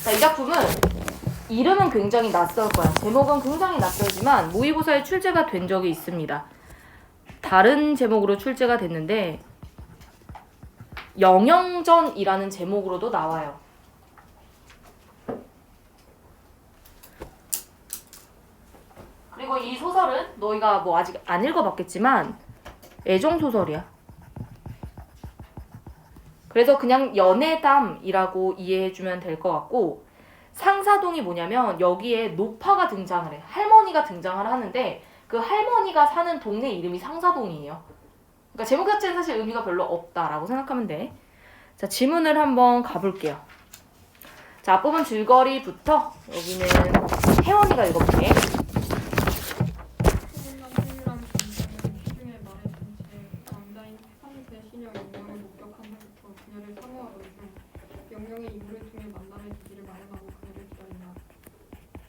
자, 이 작품은 이름은 굉장히 낯설 거야. 제목은 굉장히 낯설지만 모의고사에 출제가 된 적이 있습니다. 다른 제목으로 출제가 됐는데 영영전이라는 제목으로도 나와요. 그리고 이 소설은 너희가 뭐 아직 안 읽어봤겠지만 애정소설이야. 그래서 그냥 연애담이라고 이해해주면 될 것 같고, 상사동이 뭐냐면 여기에 노파가 등장을 해. 할머니가 등장을 하는데 그 할머니가 사는 동네 이름이 상사동이에요. 그러니까 제목 자체는 사실 의미가 별로 없다라고 생각하면 돼. 자, 지문을 한번 가볼게요. 자, 앞부분 줄거리부터 여기는 혜원이가 읽어볼게. 영영의 인물을 통해 만남의 계기를 마련하고 그녀를 기다린다.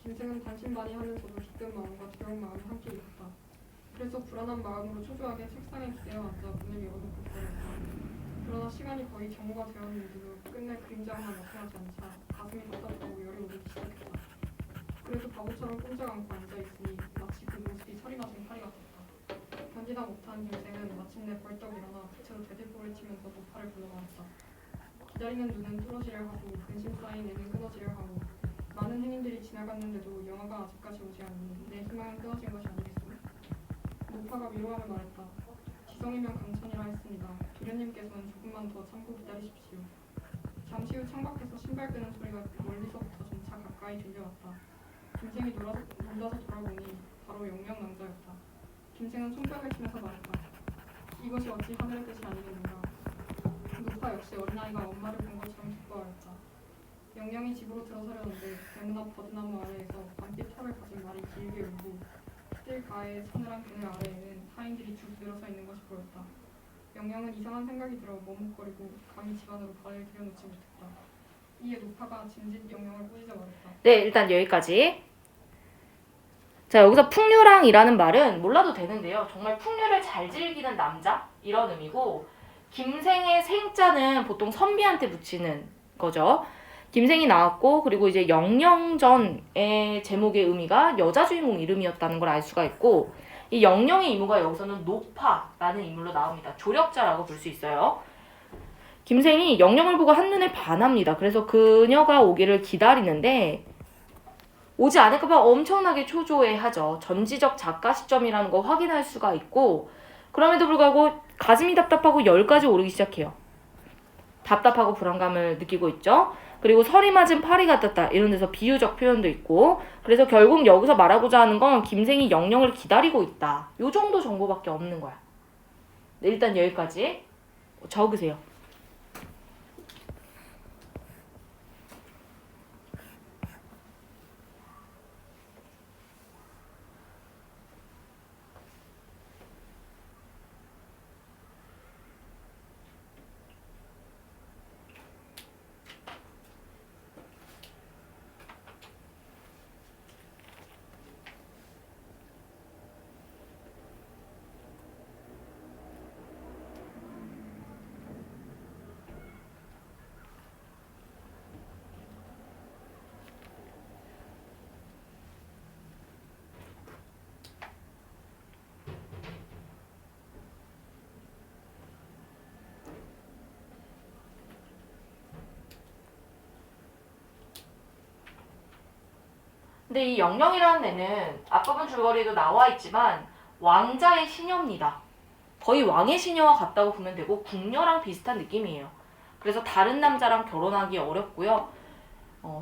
김생은 반신반의 하면서도 기쁜 마음과 두려운 마음이 함께 있었다. 그래서 불안한 마음으로 초조하게 책상에 기대어 앉아 문을 열어놓고 기다렸다. 그러나 시간이 거의 경호가 되었는데도 끝내 그림자 하나 나타나지 않자 가슴이 답답하고 열이 오르기 시작했다. 그래도 바보처럼 꼼짝 않고 앉아있으니 마치 그 모습이 설이 맞은 파리 같았다. 견디다 못한 김생은 마침내 벌떡 일어나 부채로 대들보를 치면서 노파를 불러말했다. 기다리는 눈은 뚫어지려 하고 근심 쌓인 애는 끊어지려 하고 많은 행인들이 지나갔는데도 영화가 아직까지 오지 않니 내 희망은 끊어진 것이 아니겠소? 노파가 위로하며 말했다. 지성이면 강천이라 했습니다. 도련님께서는 조금만 더 참고 기다리십시오. 잠시 후 창밖에서 신발 끄는 소리가 멀리서부터 점차 가까이 들려왔다. 김생이 놀라서 돌아보니 바로 영영낭자였다. 김생은 손뼉을 치면서 말했다. 이것이 어찌 하늘의 뜻이 아니겠는가. 노파 역시 어린아이가 엄마를 본 것처럼 기뻐하였다. 영영이 집으로 들어서려는데 대문 앞 버드나무 아래에서 밤빛 털을 가진 말이 길게 울고 뜰 가에 서늘한 그늘 아래에는 하인들이 쭉 늘어서 있는 것이 보였다. 영영은 이상한 생각이 들어 머뭇거리고 감히 집 안으로 발을 들여놓지 못했다. 이에 노파가 짐짓 영영을 꾸짖어 말했다. 네, 일단 여기까지. 자, 여기서 풍류랑이라는 말은 몰라도 되는데요. 정말 풍류를 잘 즐기는 남자? 이런 의미고, 김생의 생자는 보통 선비한테 붙이는 거죠. 김생이 나왔고, 그리고 이제 영영전의 제목의 의미가 여자 주인공 이름이었다는 걸 알 수가 있고, 이 영영의 이모가 여기서는 노파라는 인물로 나옵니다. 조력자라고 볼 수 있어요. 김생이 영영을 보고 한눈에 반합니다. 그래서 그녀가 오기를 기다리는데 오지 않을까봐 엄청나게 초조해하죠. 전지적 작가 시점이라는 거 확인할 수가 있고, 그럼에도 불구하고 가슴이 답답하고 열까지 오르기 시작해요. 답답하고 불안감을 느끼고 있죠. 그리고 설이 맞은 파리 같았다 이런 데서 비유적 표현도 있고, 그래서 결국 여기서 말하고자 하는 건 김생이 영영을 기다리고 있다. 요 정도 정보밖에 없는 거야. 네, 일단 여기까지 적으세요. 근데 이 영영이라는 애는 앞부분 줄거리에도 나와 있지만 왕자의 시녀입니다. 거의 왕의 시녀와 같다고 보면 되고 궁녀랑 비슷한 느낌이에요. 그래서 다른 남자랑 결혼하기 어렵고요.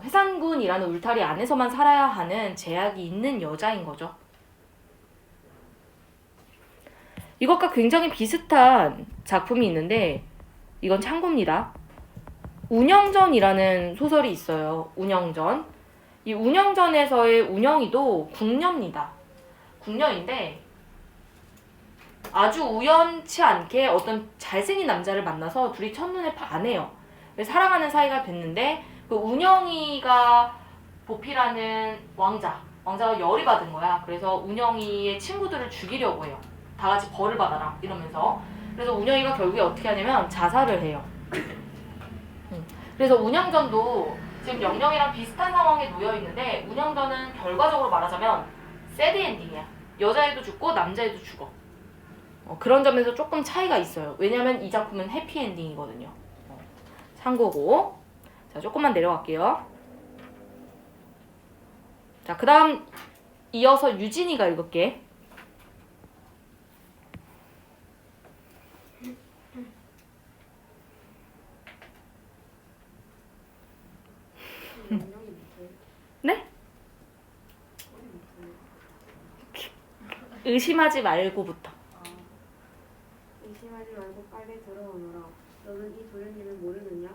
해산군이라는 울타리 안에서만 살아야 하는 제약이 있는 여자인 거죠. 이것과 굉장히 비슷한 작품이 있는데 이건 참고입니다. 운영전이라는 소설이 있어요. 운영전. 이 운영전에서의 운영이도 궁녀입니다. 궁녀인데 아주 우연치 않게 어떤 잘생긴 남자를 만나서 둘이 첫눈에 반해요. 사랑하는 사이가 됐는데 그 운영이가 보필하는 왕자가 열이 받은 거야. 그래서 운영이의 친구들을 죽이려고 해요. 다 같이 벌을 받아라 이러면서. 그래서 운영이가 결국에 어떻게 하냐면 자살을 해요. 그래서 운영전도 지금 영영이랑 비슷한 상황에 놓여 있는데 운영전은 결과적으로 말하자면 새드 엔딩이야. 여자애도 죽고 남자애도 죽어. 그런 점에서 조금 차이가 있어요. 왜냐면 이 작품은 해피 엔딩이거든요. 참고고. 자, 조금만 내려갈게요. 자, 그 다음 이어서 유진이가 읽을게. 네? 의심하지 말고부터. 의심하지 말고 빨리 들어오너라. 너는 이 도련님을 모르느냐?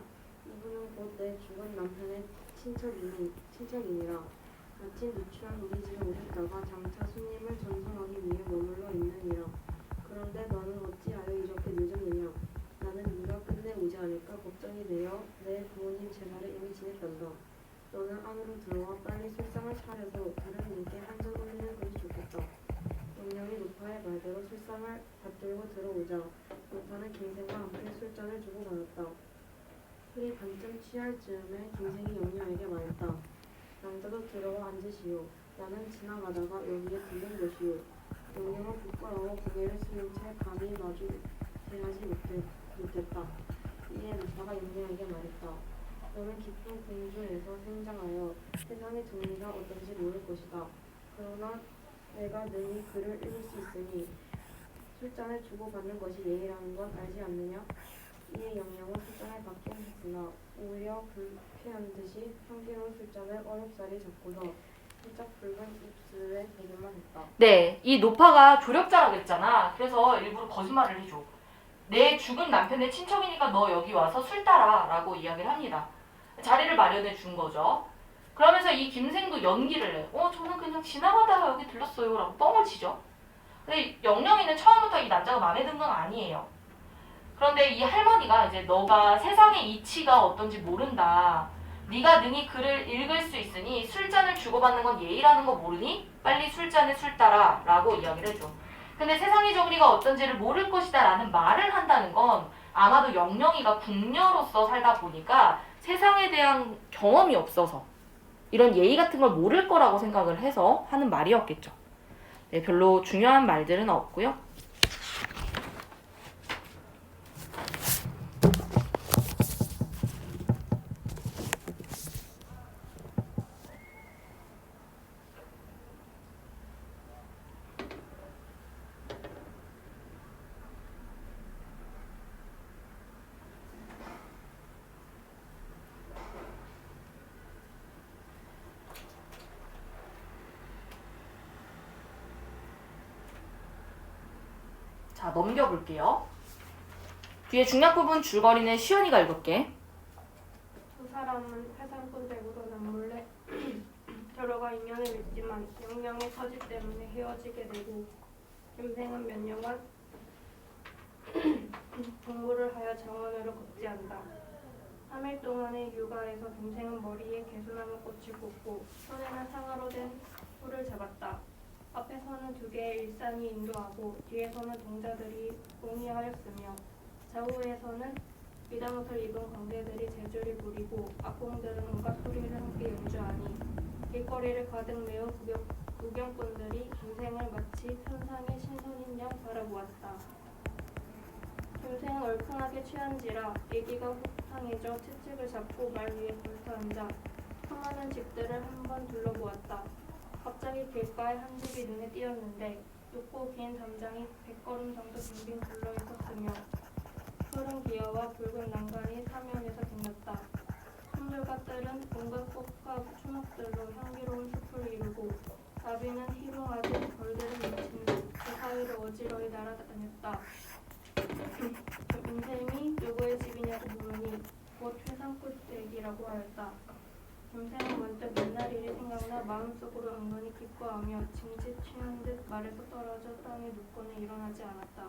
이분은 곧 내 죽은 남편의 친척이니라. 마침 누추한 우리 집에 오셨다가 장차 손님을 전송하기 위해 머물러 있느니라. 그런데 너는 어찌하여 이렇게 늦었느냐? 나는 네가 끝내 오지 않을까 걱정이 되어 내 부모님 제사를 이미 지냈단다. 너는 안으로 들어와 빨리 술상을 차려서 다른 분께 한잔 올리는 것이 좋겠다. 영영이 노파의 말대로 술상을 받들고 들어오자 노파는 김생과 함께 술잔을 주고받았다. 술이 반쯤 취할 즈음에 김생이 영영에게 말했다. 남자도 들어와 앉으시오. 나는 지나가다가 여기에 들른 것이오. 영영은 부끄러워 고개를 숙인 채 감히 마주 대하지 못했다. 이에 노파가 영영에게 말했다. 너는 깊은 궁중에서 생장하여 세상의 정리가 어떤지 모를 것이다. 그러나 내가 능히 글을 읽을 수 있으니 술잔을 주고받는 것이 예의라는 건 알지 않느냐? 이에 영영은 술잔을 받긴 했으나 오히려 불쾌한 듯이 향기로운 술잔을 어렵사리 잡고서 살짝 붉은 입술에 대기만 했다. 네, 이 노파가 조력자라고 했잖아. 그래서 일부러 거짓말을 해줘. 내 죽은 남편의 친척이니까 너 여기 와서 술 따라 라고 이야기를 합니다. 자리를 마련해 준 거죠. 그러면서 이 김생도 연기를 해. 저는 그냥 지나가다가 여기 들렀어요 라고 뻥을 치죠. 근데 영영이는 처음부터 이 남자가 마음에 든 건 아니에요. 그런데 이 할머니가 이제 너가 세상의 이치가 어떤지 모른다. 네가 능히 글을 읽을 수 있으니 술잔을 주고받는 건 예의라는 거 모르니? 빨리 술잔에 술 따라 라고 이야기를 해줘. 근데 세상의 정리가 어떤지를 모를 것이다 라는 말을 한다는 건 아마도 영영이가 궁녀로서 살다 보니까 세상에 대한 경험이 없어서 이런 예의 같은 걸 모를 거라고 생각을 해서 하는 말이었겠죠. 네, 별로 중요한 말들은 없고요. 자, 넘겨볼게요. 뒤에 중략 부분 줄거리는 시연이가 읽을게. 두 사람은 회상꾼 되고도 남몰래 결혼과 인연을 맺지만 영영의 처지 때문에 헤어지게 되고 김생은 몇 년간 공부를 하여 정원으로 급제한다. 3일 동안의 육아에서 김생은 머리에 개수나무 꽃을 꽂고 손에는 상아로 된 풀을 잡았다. 앞에서는 2개의 일산이 인도하고 뒤에서는 동자들이 옹이하였으며 좌우에서는 비단옷을 입은 광대들이 제주를 부리고 악공들은 온갖 소리를 함께 연주하니 길거리를 가득 메운 구경꾼들이 김생을 마치 천상의 신선인 양 바라보았다. 김생은 얼큰하게 취한지라 애기가 혹탕해져 채찍을 잡고 말 위에 걸터앉아 수많은 집들을 한번 둘러보았다. 갑자기 길가에 한 집이 눈에 띄었는데 높고 긴 담장이 100걸음 정도 빙빙 둘러 있었으며 푸른 기와와 붉은 난간이 사면에서 빛났다. 숲들과 뜰은 온갖 꽃과 추목들로 향기로운 숲을 이루고 나비는 희롱하듯 벌들은 미친 듯 그 사이를 어지러이 날아다녔다. 김생이 누구의 집이냐고 물으니 곧 회상꾼댁이라고 하였다. 김생은 문득 옛날 일이 생각나 마음속으로 은근히 기뻐하며 징짓 취한 듯 말에서 떨어져 땅에 눕고는 일어나지 않았다.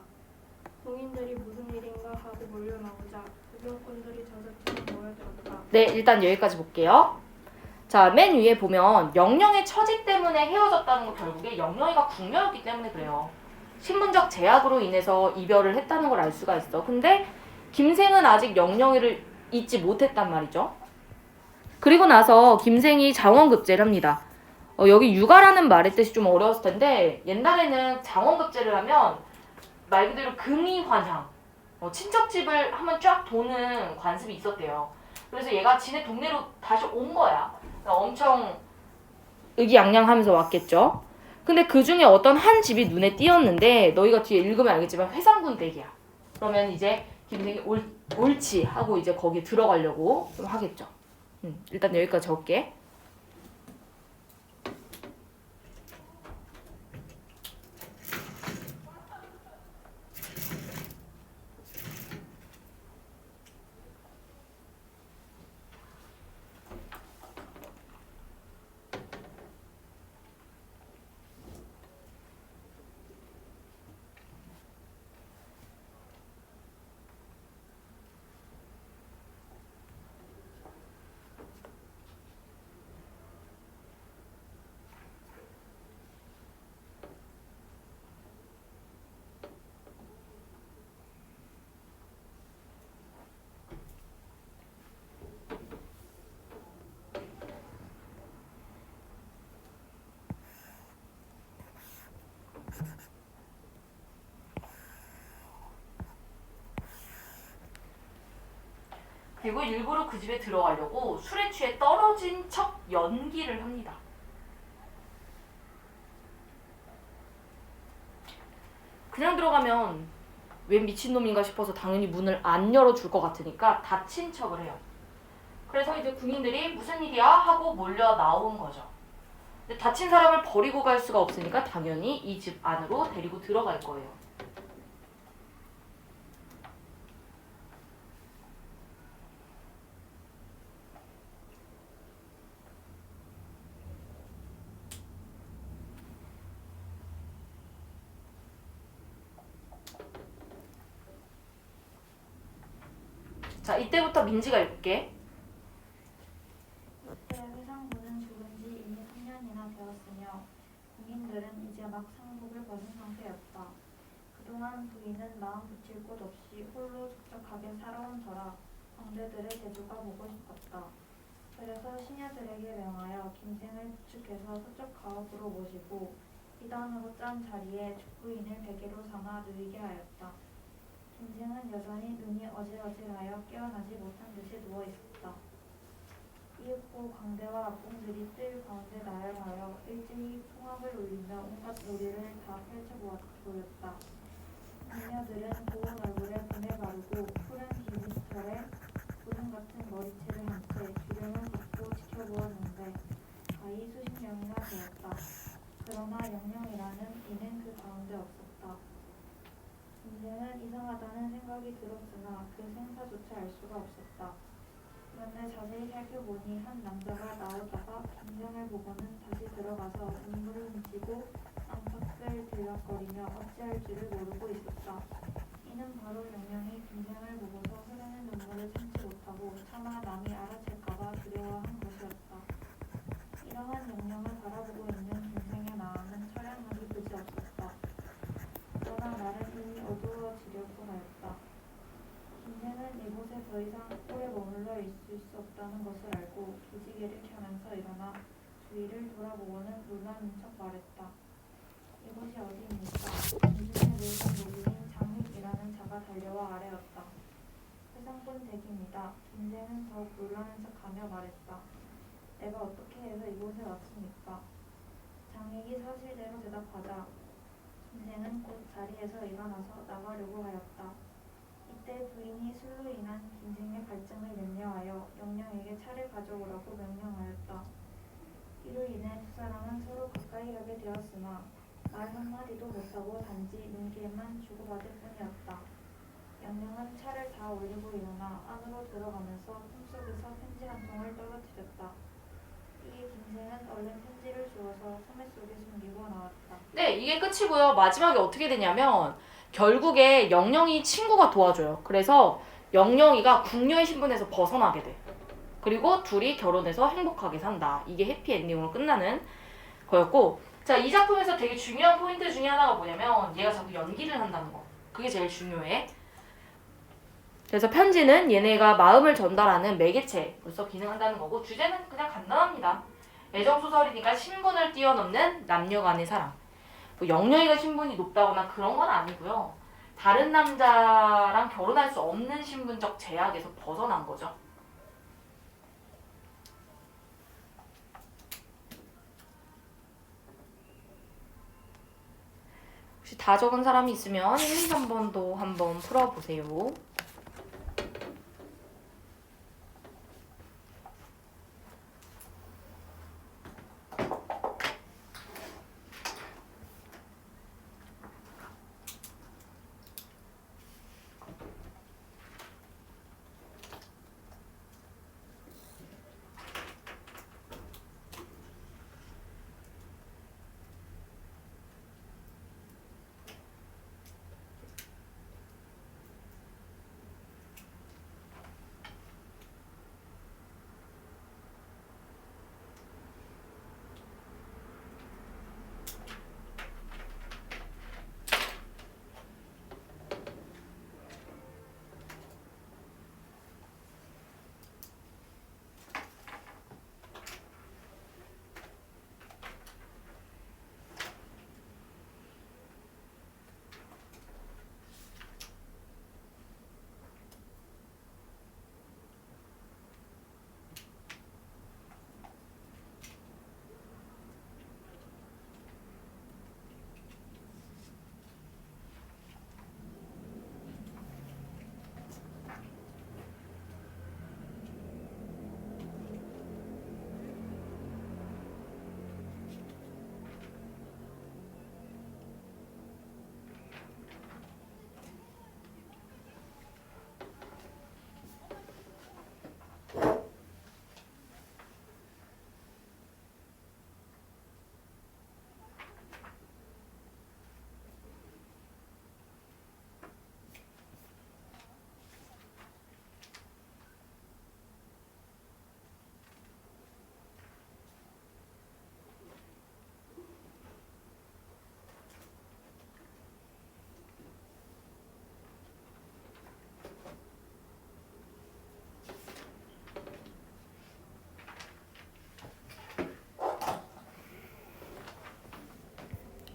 동인들이 무슨 일인가 하고 몰려나오자 구경꾼들이 저저쪽에 모여들었다. 네, 일단 여기까지 볼게요. 자, 맨 위에 보면 영영의 처지 때문에 헤어졌다는 거 결국에 영영이가 궁녀였기 때문에 그래요. 신분적 제약으로 인해서 이별을 했다는 걸 알 수가 있어. 근데 김생은 아직 영영이를 잊지 못했단 말이죠. 그리고 나서 김생이 장원급제를 합니다. 여기 육아라는 말의 뜻이 좀 어려웠을 텐데 옛날에는 장원급제를 하면 말 그대로 금이환향, 친척집을 한번 쫙 도는 관습이 있었대요. 그래서 얘가 지네 동네로 다시 온 거야. 엄청 의기양양하면서 왔겠죠. 근데 그 중에 어떤 한 집이 눈에 띄었는데 너희가 뒤에 읽으면 알겠지만 회상군 댁이야. 그러면 이제 김생이 옳지 하고 이제 거기 들어가려고 좀 하겠죠. 일단 여기까지 적을게. 그리고 일부러 그 집에 들어가려고 술에 취해 떨어진 척 연기를 합니다. 그냥 들어가면 웬 미친놈인가 싶어서 당연히 문을 안 열어줄 것 같으니까 닫힌 척을 해요. 그래서 이제 군인들이 무슨 일이야 하고 몰려 나온 거죠. 근데 다친 사람을 버리고 갈 수가 없으니까 당연히 이 집 안으로 데리고 들어갈 거예요. 자, 이때부터 민지가 읽을게. 이때 회상군은 죽은 지 이미 3년이나 되었으며 군인들은 이제 막 상복을 벗은 상태였다. 그동안 부인은 마음 붙일 곳 없이 홀로 적적하게 살아온 터라 광대들의 재주가 보고 싶었다. 그래서 시녀들에게 명하여 김생을 부축해서 서쪽 가옥으로 모시고 이단으로 짠 자리에 죽부인을 베개로 삼아 누이게 하였다. 김생은 여전히 눈이 어질어질하여 깨어나지 못한 듯이 누워있었다. 이윽고 광대와 앞봉들이 뜰 가운데 나열하여 일제히 풍악을 울리며 온갖 놀이를 다 펼쳐보였다. 미녀들은 고운 얼굴에 분을 바르고 푸른 비니스털에 구름 같은 머리채를 한 채 주름을 걷고 지켜보았는데 가히 수십 명이나 되었다. 그러나 영령이라는 이는 그 가운데 없었다. 김생은 이상하다는 생각이 들었으나 그 생사조차 알 수가 없었다. 그런데 자세히 살펴보니 한 남자가 나오다가 김생을 보고는 다시 들어가서 눈물을 훔치고 안팎을 들락거리며 어찌할 줄을 모르고 있었다. 이는 바로 영령이 김생을 보고서 흐르는 눈물을 참지 못하고 차마 남이 알아챌까봐 두려워한 것이었다. 이러한 영령을 바라보고 있는 김생의 마음은 처량하기 그지없었다. 그러나 날은 이미 어두워지려고 하였다. 김생은 이곳에 더 이상 오래 머물러 있을 수 없다는 것을 알고 기지개를 켜면서 일어나 주위를 돌아보고는 놀라는 척 말했다. 이곳이 어디입니까? 김생의 늙은 노인인 장익이라는 자가 달려와 아뢰었다. 회상군 댁입니다. 김생은 더욱 놀라는 척하며 말했다. 내가 어떻게 해서 이곳에 왔습니까? 장익이 사실대로 대답하자 김생은 곧 자리에서 일어나서 나가려고 하였다. 이때 부인이 술로 인한 김생의 갈증을 염려하여 영령에게 차를 가져오라고 명령하였다. 이로 인해 두 사람은 서로 가까이 가게 되었으나 말 한마디도 못하고 단지 눈길만 주고받을 뿐이었다. 영령은 차를 다 올리고 일어나 안으로 들어가면서 품속에서 편지 한 통을 떨어뜨렸다. 이에 김생은 얼른 편지를 주워서 소매 속에 숨기고 나왔다. 네, 이게 끝이고요. 마지막에 어떻게 되냐면 결국에 영령이 친구가 도와줘요. 그래서 영령이가 궁녀의 신분에서 벗어나게 돼. 그리고 둘이 결혼해서 행복하게 산다. 이게 해피엔딩으로 끝나는 거였고, 자, 이 작품에서 되게 중요한 포인트 중에 하나가 뭐냐면 얘가 자꾸 연기를 한다는 거. 그게 제일 중요해. 그래서 편지는 얘네가 마음을 전달하는 매개체로서 기능한다는 거고 주제는 그냥 간단합니다. 애정소설이니까 신분을 뛰어넘는 남녀 간의 사랑. 뭐 영영이가 신분이 높다거나 그런 건 아니고요. 다른 남자랑 결혼할 수 없는 신분적 제약에서 벗어난 거죠. 혹시 다 적은 사람이 있으면 1, 2, 3번도 한번 풀어보세요.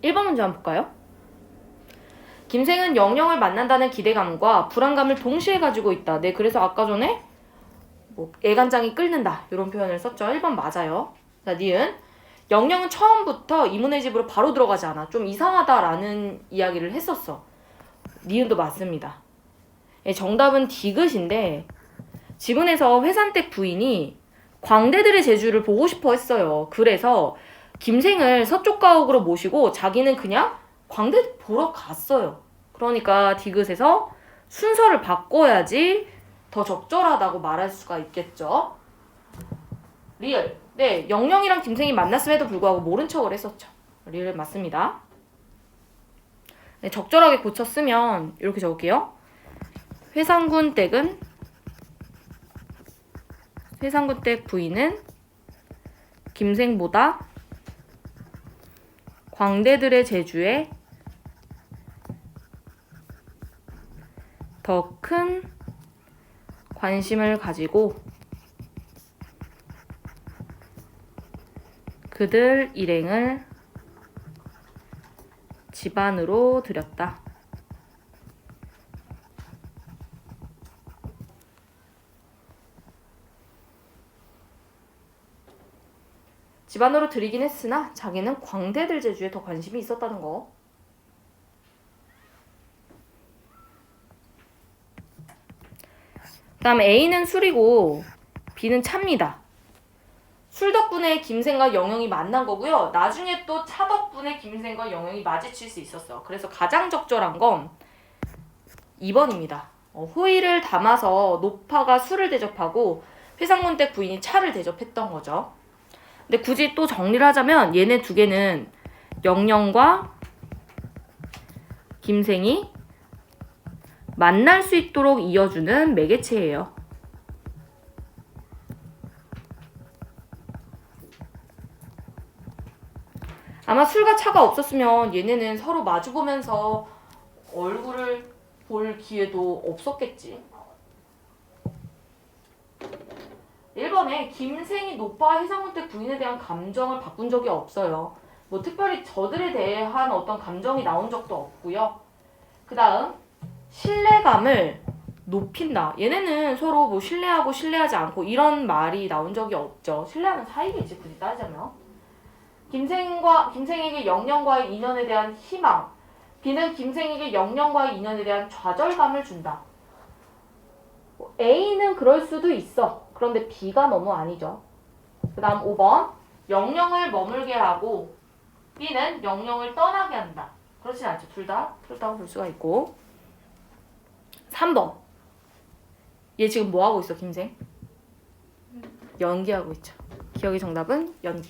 (1번) 문제 한번 볼까요? 김생은 영영을 만난다는 기대감과 불안감을 동시에 가지고 있다. 네, 그래서 아까 전에 뭐 애간장이 끓는다 이런 표현을 썼죠. 1번 맞아요. 자, 니은 영영은 처음부터 이모네 집으로 바로 들어가지 않아. 좀 이상하다라는 이야기를 했었어. 니은도 맞습니다. 예, 정답은 디귿인데 지문에서 회산댁 부인이 광대들의 제주를 보고 싶어 했어요. 그래서 김생을 서쪽 가옥으로 모시고 자기는 그냥 광대 보러 갔어요. 그러니까 디귿에서 순서를 바꿔야지 더 적절하다고 말할 수가 있겠죠. 리을. 네, 영영이랑 김생이 만났음에도 불구하고 모른 척을 했었죠. 리을 맞습니다. 네, 적절하게 고쳐 쓰면 이렇게 적을게요. 회상군 댁은 회상군 댁 부인은 김생보다 광대들의 제주에 더 큰 관심을 가지고 그들 일행을 집안으로 들였다. 집안으로 들이긴 했으나 자기는 광대들 제주에 더 관심이 있었다는 거. 다음 A는 술이고 B는 차입니다. 술 덕분에 김생과 영영이 만난 거고요. 나중에 또 차 덕분에 김생과 영영이 마주칠 수 있었어. 그래서 가장 적절한 건 2번입니다. 호의를 담아서 노파가 술을 대접하고 회상군 댁 부인이 차를 대접했던 거죠. 근데 굳이 또 정리를 하자면 얘네 두 개는 영영과 김생이 만날 수 있도록 이어주는 매개체예요. 아마 술과 차가 없었으면 얘네는 서로 마주보면서 얼굴을 볼 기회도 없었겠지. 1번에 김생이 노빠와 해상훈 부인에 대한 감정을 바꾼 적이 없어요. 뭐 특별히 저들에 대한 어떤 감정이 나온 적도 없고요. 그 다음 신뢰감을 높인다. 얘네는 서로 뭐 신뢰하고 신뢰하지 않고 이런 말이 나온 적이 없죠. 신뢰하는 사이겠지 굳이 따지자면. 김생에게 영영과의 인연에 대한 희망. B는 김생에게 영영과의 인연에 대한 좌절감을 준다. A는 그럴 수도 있어. 그런데 B가 너무 아니죠. 그 다음 5번. 영영을 머물게 하고 B는 영영을 떠나게 한다. 그렇진 않죠. 둘 다 그렇다고 볼 수가 있고. 3번. 얘 지금 뭐 하고 있어, 김생? 연기하고 있죠. 기억의 정답은 연기.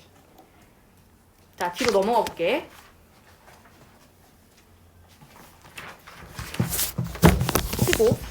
자, 뒤로 넘어가 볼게. 15.